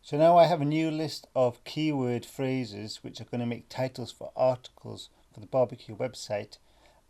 So now I have a new list of keyword phrases which are going to make titles for articles for the barbecue website.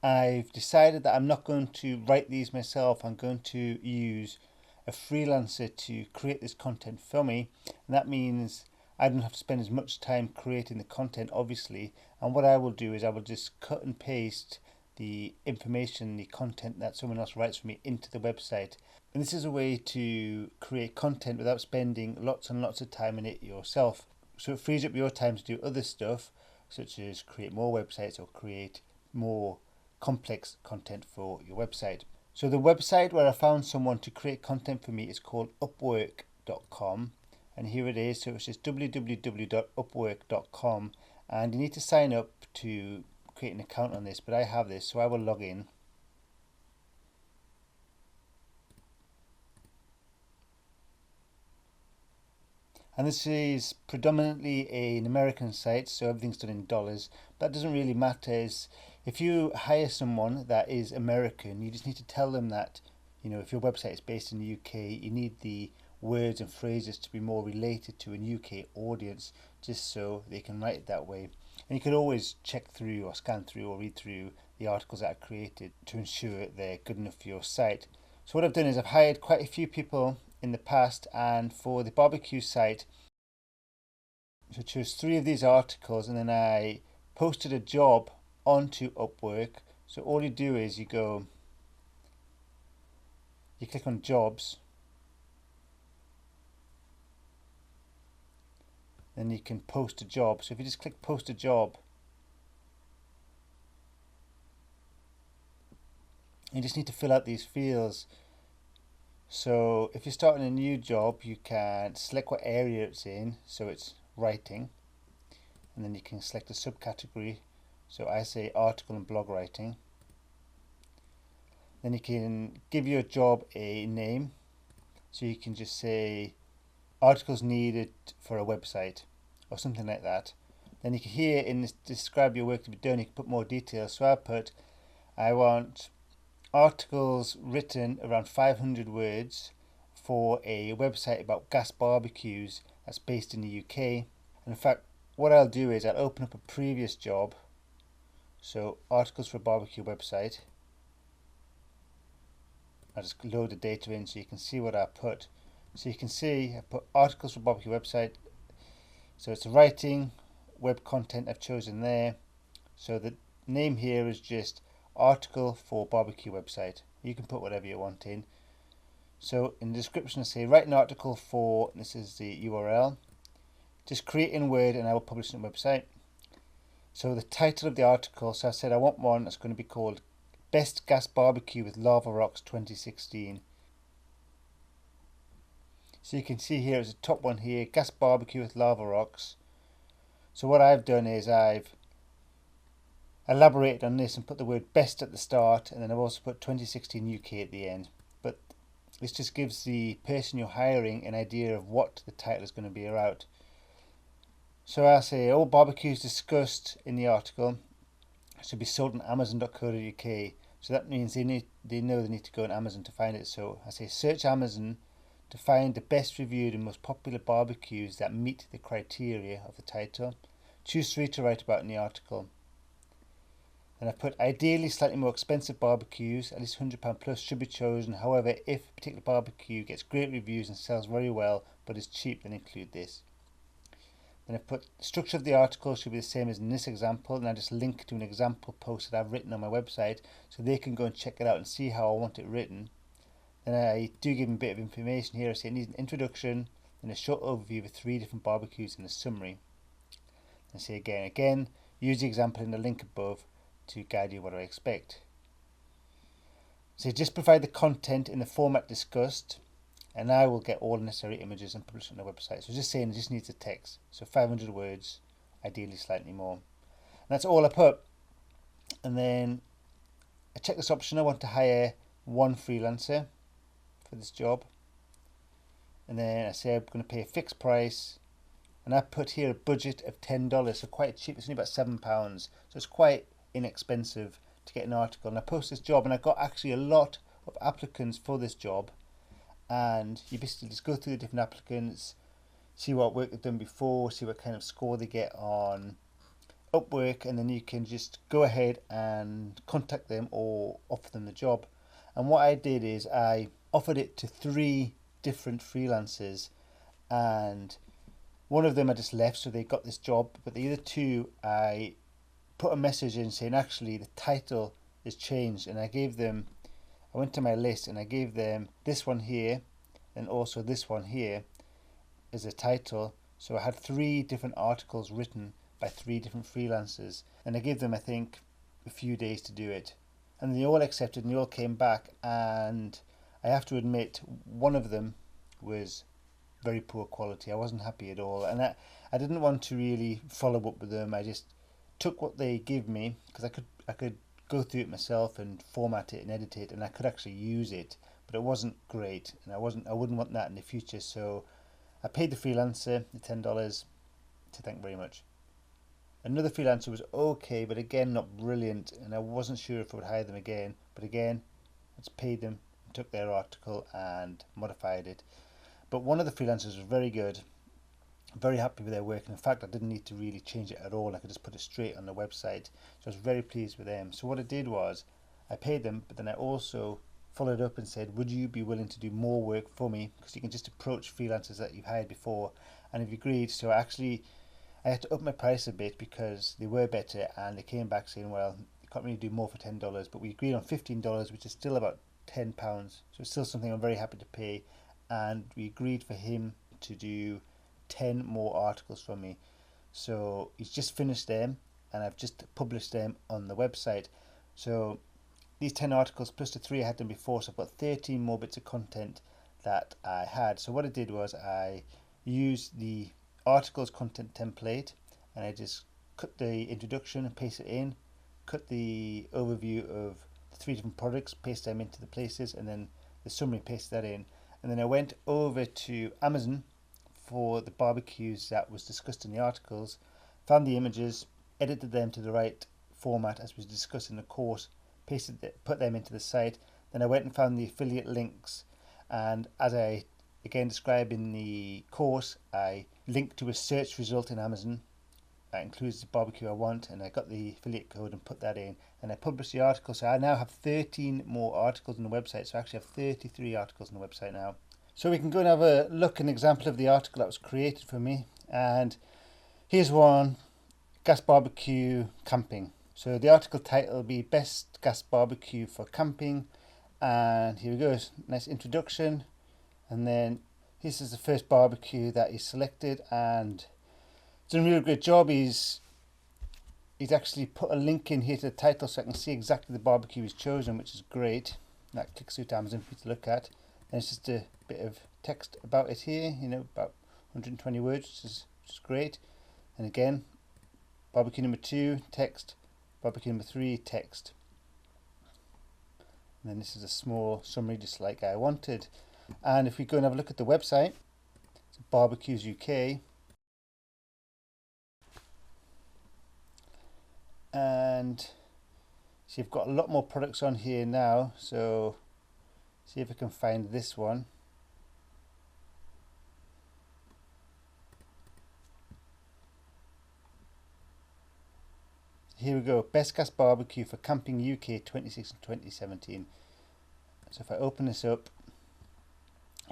I've decided that I'm not going to write these myself. I'm going to use a freelancer to create this content for me, and that means I don't have to spend as much time creating the content, obviously. And what I will do is I will just cut and paste the information, the content that someone else writes for me into the website. And this is a way to create content without spending lots and lots of time in it yourself. So it frees up your time to do other stuff, such as create more websites or create more complex content for your website. So the website where I found someone to create content for me is called Upwork.com. And here it is. So it's just www.upwork.com. And you need to sign up to create an account on this, but I have this, so I will log in. And this is predominantly an American site, so everything's done in dollars. That doesn't really matter. If you hire someone that is American, you just need to tell them that, if your website is based in the UK, you need the words and phrases to be more related to a UK audience, just so they can write it that way. And you can always check through or scan through or read through the articles that are created to ensure they're good enough for your site. So what I've done is I've hired quite a few people in the past, and for the barbecue site, so I chose 3 of these articles, and then I posted a job onto Upwork. So all you do is you click on jobs, then you can post a job. So if you just click post a job, you just need to fill out these fields. So if you're starting a new job, you can select what area it's in, so it's writing, and then you can select a subcategory. So I say article and blog writing. Then you can give your job a name, so you can just say articles needed for a website or something like that. Then you can here in this describe your work to be done, you can put more details. So I want articles written around 500 words for a website about gas barbecues that's based in the UK. And in fact, what I'll do is I'll open up a previous job, so articles for a barbecue website. I'll just load the data in so you can see what I put. So you can see I put articles for barbecue website. So it's writing, web content I've chosen there. So the name here is just article for barbecue website. You can put whatever you want in. So in the description I say write an article for, this is the URL, just create in Word and I will publish it on the website. So the title of the article, so I said I want one that's going to be called Best Gas Barbecue with Lava Rocks 2016. So you can see here is the top one here, Gas Barbecue with Lava Rocks. So what I've done is I've elaborated on this and put the word best at the start, and then I've also put 2016 UK at the end. But this just gives the person you're hiring an idea of what the title is going to be about. So I say all barbecues discussed in the article should be sold on Amazon.co.uk. So that means they know they need to go on Amazon to find it. So I say search Amazon to find the best reviewed and most popular barbecues that meet the criteria of the title. Choose 3 to write about in the article. And I put ideally slightly more expensive barbecues, at least £100 plus, should be chosen. However, if a particular barbecue gets great reviews and sells very well but is cheap, then include this. Then I put the structure of the article should be the same as in this example, and I just link to an example post that I've written on my website so they can go and check it out and see how I want it written. Then I do give them a bit of information here. I say it needs an introduction, then a short overview of 3 different barbecues and a summary. And say again, use the example in the link above to guide you what I expect. So just provide the content in the format discussed, and I will get all necessary images and publish it on the website. So just saying it just needs the text. So 500 words, ideally slightly more. And that's all I put. And then I check this option. I want to hire 1 freelancer for this job. And then I say I'm going to pay a fixed price. And I put here a budget of $10, so quite cheap. It's only about £7. So it's quite inexpensive to get an article. And I post this job, and I got actually a lot of applicants for this job. And you basically just go through the different applicants, see what work they've done before, see what kind of score they get on Upwork, and then you can just go ahead and contact them or offer them the job. And what I did is I offered it to 3 different freelancers, and one of them I just left, so they got this job, but the other 2 I put a message in saying actually the title is changed, and I went to my list and I gave them this one here and also this one here as a title. So I had 3 different articles written by 3 different freelancers, and I gave them, I think, a few days to do it, and they all accepted and they all came back. And I have to admit, one of them was very poor quality. I wasn't happy at all, and I didn't want to really follow up with them. I just took what they gave me because I could go through it myself and format it and edit it, and I could actually use it, but it wasn't great, and I wouldn't want that in the future. So I paid the freelancer the $10 to thank very much. Another freelancer was okay, but again not brilliant, and I wasn't sure if I would hire them again. But again, I just paid them, took their article and modified it. But one of the freelancers was very good, very happy with their work, and in fact I didn't need to really change it at all. I could just put it straight on the website, so I was very pleased with them. So what I did was I paid them, but then I also followed up and said, would you be willing to do more work for me, because you can just approach freelancers that you've hired before, and they've agreed. So actually I had to up my price a bit because they were better, and they came back saying, well, you can't really do more for $10, but we agreed on $15, which is still about £10, so it's still something I'm very happy to pay. And we agreed for him to do 10 more articles from me. So he's just finished them, and I've just published them on the website. So these 10 articles plus the 3 I had done before, so I've got 13 more bits of content that I had. So what I did was I used the articles content template, and I just cut the introduction and paste it in, cut the overview of the 3 different products, paste them into the places, and then the summary, paste that in. And then I went over to Amazon for the barbecues that was discussed in the articles, found the images, edited them to the right format as was discussed in the course, put them into the site. Then I went and found the affiliate links, and as I again describe in the course, I linked to a search result in Amazon that includes the barbecue I want, and I got the affiliate code and put that in, and I published the article. So I now have 13 more articles on the website, so I actually have 33 articles on the website now. So we can go and have a look, an example of the article that was created for me, and here's one, gas barbecue camping. So the article title will be Best Gas Barbecue for Camping, and here we go, nice introduction, and then this is the first barbecue that he selected, and done a really great job. He's actually put a link in here to the title so I can see exactly the barbecue he's chosen, which is great. That clicks through to Amazon for you to look at. And it's just a bit of text about it here, about 120 words, which is great. And again, barbecue number 2, text, barbecue number 3, text. And then this is a small summary just like I wanted. And if we go and have a look at the website, it's Barbecues UK. And so you've got a lot more products on here now, so see if I can find this one. Here we go, Best Gas Barbecue for Camping UK 26 and 2017. So if I open this up,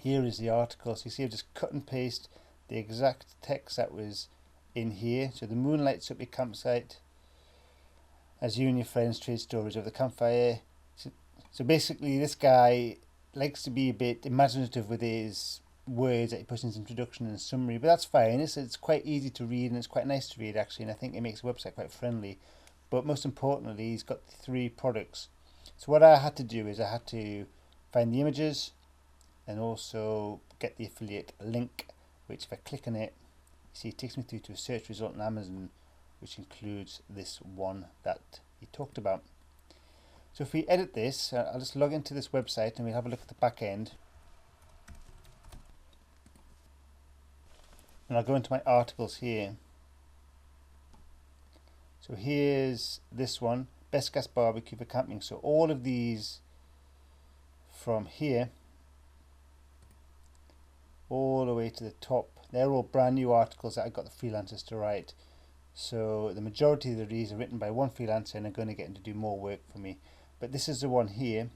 here is the article. So you see I've just cut and paste the exact text that was in here. So the moon lights up your campsite as you and your friends trade stories over the campfire. So basically this guy likes to be a bit imaginative with his words that he puts in his introduction and summary, but that's fine. It's quite easy to read, and it's quite nice to read actually, and I think it makes the website quite friendly. But most importantly, he's got 3 products. So what I had to do is I had to find the images and also get the affiliate link, which if I click on it, you see it takes me through to a search result on Amazon, which includes this one that he talked about. So if we edit this, I'll just log into this website and we'll have a look at the back end. And I'll go into my articles here. So here's this one, Best Gas Barbecue for Camping. So all of these from here all the way to the top, they're all brand new articles that I got the freelancers to write. So the majority of these are written by one freelancer and are going to get him to do more work for me. But this is the one here,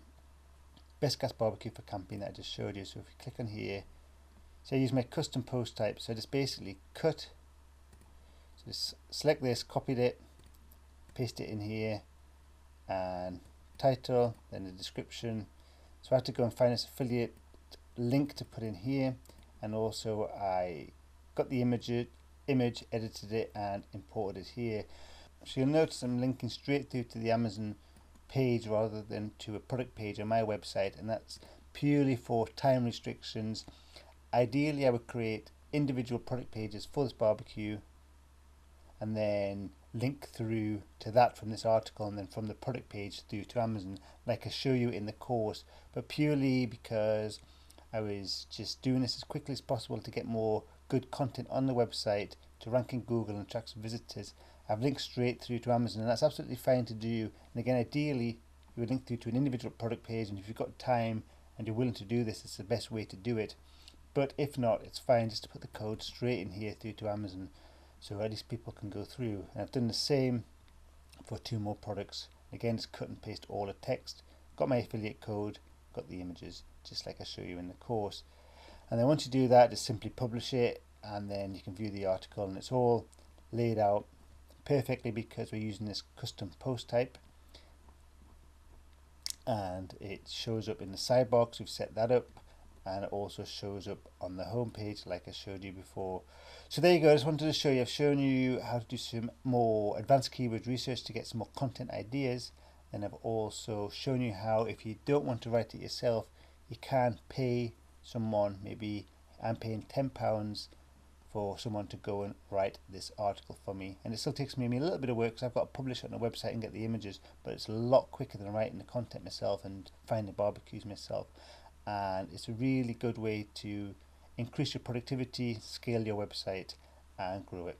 Best Gas Barbecue for Camping, that I just showed you. So if you click on here, so I use my custom post type. So I just basically cut, so just select this, copied it, paste it in here, and title, then the description. So I had to go and find this affiliate link to put in here, and also I got the image, edited it and imported it here. So you'll notice I'm linking straight through to the Amazon page rather than to a product page on my website, and that's purely for time restrictions. Ideally I would create individual product pages for this barbecue and then link through to that from this article, and then from the product page through to Amazon like I show you in the course. But purely because I was just doing this as quickly as possible to get more good content on the website to rank in Google and attract some visitors, I've linked straight through to Amazon, and that's absolutely fine to do. And again, ideally you would link through to an individual product page, and if you've got time and you're willing to do this, it's the best way to do it. But if not, it's fine just to put the code straight in here through to Amazon, so at least people can go through. And I've done the same for 2 more products. Again, just cut and paste all the text, got my affiliate code, got the images, just like I show you in the course. And then once you do that, just simply publish it, and then you can view the article, and it's all laid out perfectly because we're using this custom post type, and it shows up in the sidebar because we've set that up, and it also shows up on the home page like I showed you before. So there you go. I just wanted to show you, I've shown you how to do some more advanced keyword research to get some more content ideas, and I've also shown you how, if you don't want to write it yourself, you can pay someone. Maybe I'm paying £10 for someone to go and write this article for me, and it still takes me a little bit of work because I've got to publish it on the website and get the images, but it's a lot quicker than writing the content myself and finding barbecues myself. And it's a really good way to increase your productivity, scale your website and grow it.